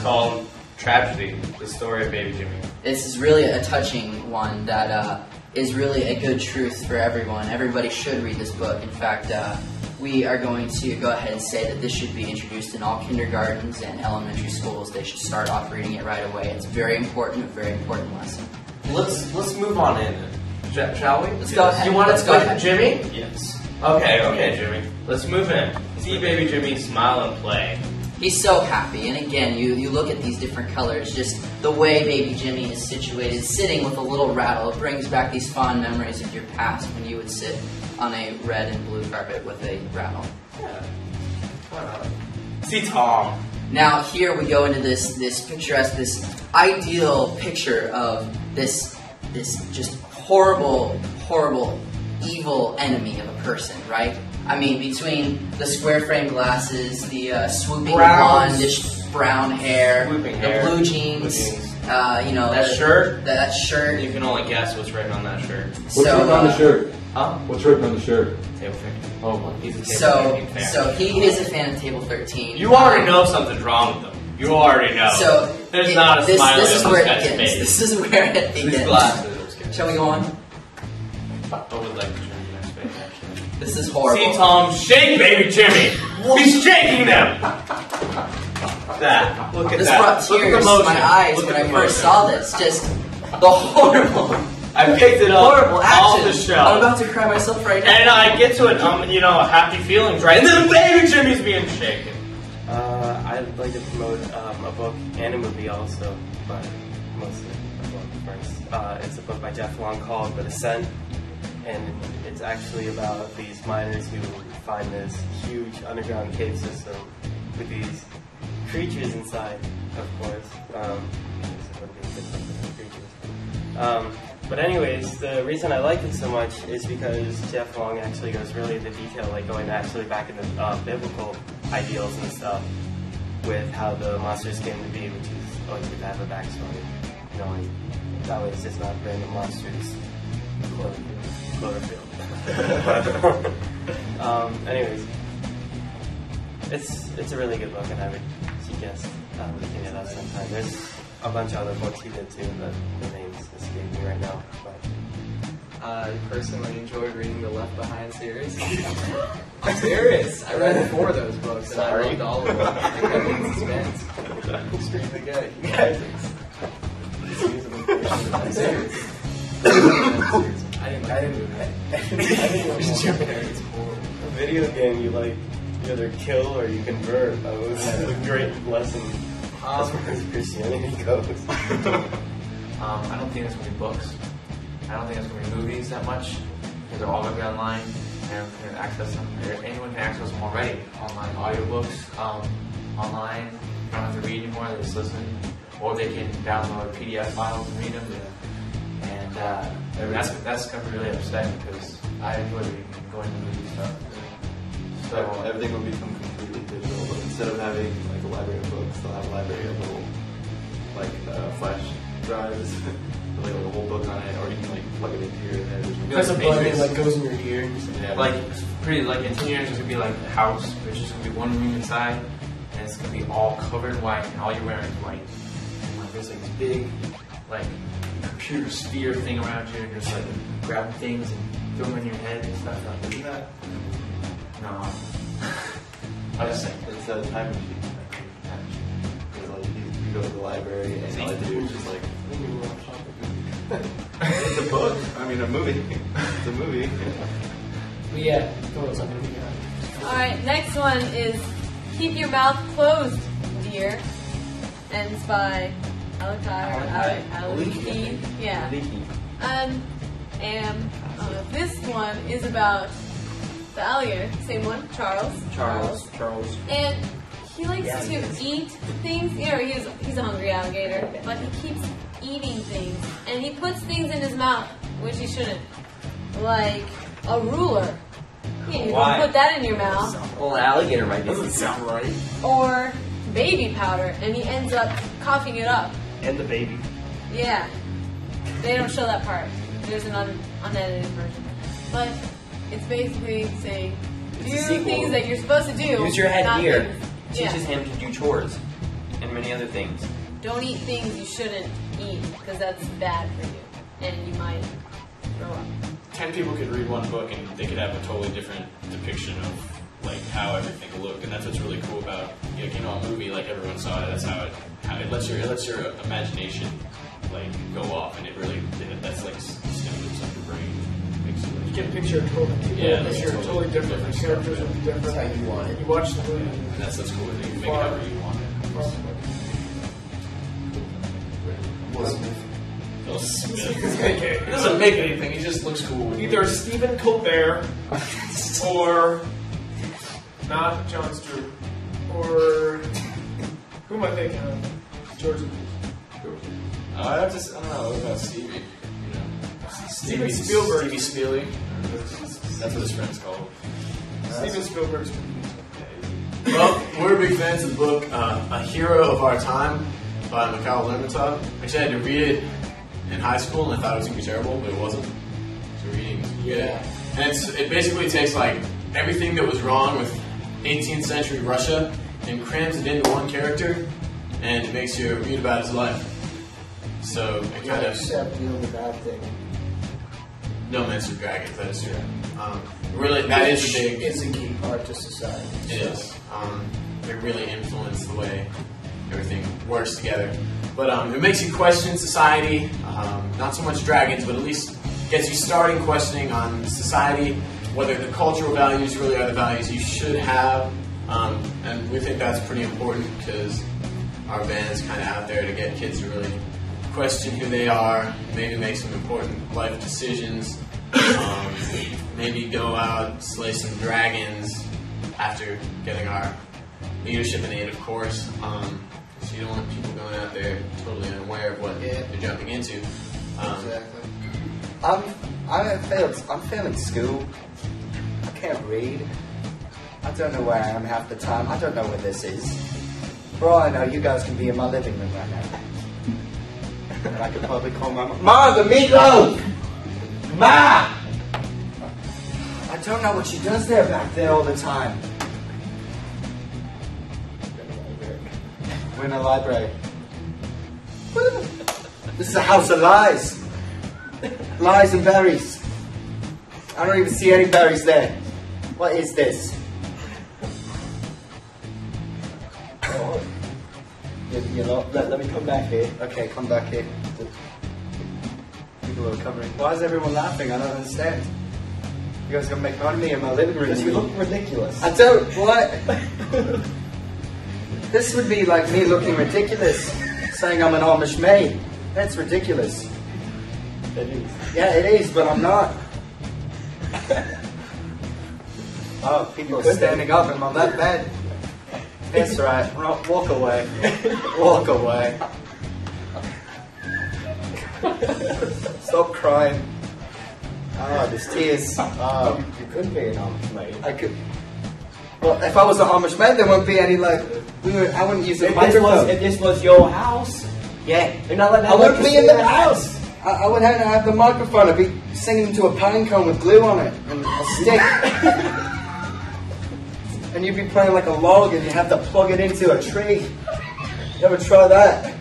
called Tragedy, the story of Baby Jimmy. This is really a touching one that is really a good truth for everyone. Everybody should read this book. In fact, we are going to go ahead and say that this should be introduced in all kindergartens and elementary schools. They should start off reading it right away. It's a very important lesson. Let's move on in, shall we? Let's go ahead. You want to go ahead, Jimmy? Yes. Okay, Jimmy. Let's move in. See Baby Jimmy smile and play. He's so happy, and again, you look at these different colors, just the way Baby Jimmy is situated, sitting with a little rattle, it brings back these fond memories of your past when you would sit on a red and blue carpet with a rattle. Yeah. Why not? See Tom. Now here we go into this picturesque, this ideal picture of this just horrible, evil enemy of a person, right? I mean, between the square frame glasses, the swooping blondish brown hair, the blue jeans, you know, that shirt. That shirt. You can only guess what's written on that shirt. What's written on the shirt? Huh? What's written on the shirt? Table 13. Oh my. He's a Table 13 fan. So he is a fan of Table 13. You already know something's wrong with him. You already know. So there's not a smile this is on where this it guy's begins. face. This is where it begins. These glasses. Shall we go on? I would like to turn the next page, actually. This is horrible. See Tom shake Baby Jimmy. He's shaking them. That. Look at this that. brought tears to my eyes when I first saw this. Just the horrible. I picked it up horrible action. off the shelf. I'm about to cry myself right now. And I get to it, you know, happy feelings, right? And then Baby Jimmy's being shaken. I'd like to promote a book and a movie also, but mostly a book first. It's a book by Jeff Long called The Descent, and it's actually about these miners who find this huge underground cave system with these creatures inside, of course. But anyways, the reason I like it so much is because Jeff Long actually goes really into detail, like going actually back into biblical ideals and stuff with how the monsters came to be, which is always good to have a backstory. You know, like, that way it's just not random monsters. Cloverfield. Anyways, it's a really good book, and I would suggest looking it up sometime. There's a bunch of other books he did too, but the names escape me right now. But I personally enjoyed reading the Left Behind series. I'm serious. I read 4 of those books, and I loved all of them. I kept me in suspense. Extremely good. You guys. I'm serious. I didn't watch it. A video game you like either kill or you convert. That was a great lesson as far as Christianity goes. I don't think there's going to be books. I don't think there's going to be movies that much, because they're all going to be online. Anyone can access them. Anyone can access them already. Online audiobooks, online. You don't have to read anymore, they just listen. Or they can download PDF files and read them. And that's going to be really upsetting, because I enjoy reading and going to movie stuff. So everything will become completely digital, but instead of having like a library of books, they'll have a library of little like flash drives with like a whole book on it, or you can like plug it into your head. Press a button and like goes in your ear. Yeah. Like pretty like in 10 years, it's gonna be like a house. There's just gonna be one room inside, and it's gonna be all covered in white, and all you're wearing is white. And like there's like this big like computer sphere thing around you, and you're just like grabbing things and throwing them in your head and stuff. Like, isn't that? No. I was just saying. It's a time machine. Because like you go to the library and all you do is just like, it's a book. I mean, a movie. It's a movie. But yeah, throws on movie. Alright, next one is Keep Your Mouth Closed, Dear. And it's by Aliki. Yeah. And this one is about the alligator, same one, Charles. And he likes to eat things. You know, he's a hungry alligator, but he keeps eating things. And he puts things in his mouth, which he shouldn't. Like a ruler. You don't put that in your mouth. Well, alligator might doesn't sound right. Or baby powder, and he ends up coughing it up. And the baby. Yeah. They don't show that part. There's an unedited version. But it's basically saying, do things that you're supposed to do. Use your head not here. things. Teaches him to do chores. and many other things. Don't eat things you shouldn't eat because that's bad for you, and you might throw up. 10 people could read one book and they could have a totally different depiction of like how everything will look, and that's what's really cool about a movie. Like everyone saw it. That's how it lets your imagination like go off, and that's like stimulates up your brain. Makes it You can picture a totally different. The characters will be different. That's how you want it. You watch the movie. And that's what's cool. You can make it however you want it. Will Smith. He doesn't make anything. He just looks cool. Either Stephen Colbert or not Jon Stewart or who am I thinking of? George. I don't know. What about Stevie? Steven Spielberg. Stevie Spielberg. That's what his friends call him. Steven Spielberg's. Well, we're big fans of the book A Hero of Our Time by Mikhail Lermontov. Actually, I had to read it in high school, and I thought it was going to be terrible, but it wasn't. So reading was good. And it basically takes like everything that was wrong with 18th century Russia and crams it into one character, and it makes you read about his life. So it kind of... Except the only bad thing. No Men's of Dragons, that is true. Really, that is a big... It's a key part to society. It is. It really influenced the way everything works together. But it makes you question society, not so much dragons, but at least gets you starting questioning on society, whether the cultural values really are the values you should have. And we think that's pretty important because our band is kind of out there to get kids to really question who they are, maybe make some important life decisions, maybe go out, slay some dragons after getting our leadership in aid, of course. So you don't want people going out there totally unaware of what they're jumping into. Exactly. I'm failing school. I can't read. I don't know where I am half the time. I don't know where this is. For all I know, you guys can be in my living room right now. And I could probably call my Ma, the meatloaf! Ma! I don't know what she does there back there all the time. We're in a library. This is a house of lies. Lies and berries. I don't even see any berries there. What is this? You know, let me come back here. Okay, come back here. People are covering. Why is everyone laughing? I don't understand. You guys gonna make fun of me in my living room? Because you look ridiculous. I don't. What? This would be like me looking ridiculous, saying I'm an Amish maid. That's ridiculous. It is. Yeah, it is, but I'm not. Oh, people are standing up in my bed. That's right. Walk away. Walk away. Stop crying. Ah, there's tears. You could be an Amish maid. I could. Well, if I was an Amish man, there wouldn't be any like. I wouldn't use a If microphone. this was your house, Yeah. you're not letting I wouldn't be in the house. I would have to have the microphone. I'd be singing to a pine cone with glue on it and a stick. And you'd be playing like a log and you have to plug it into a tree. You ever try that?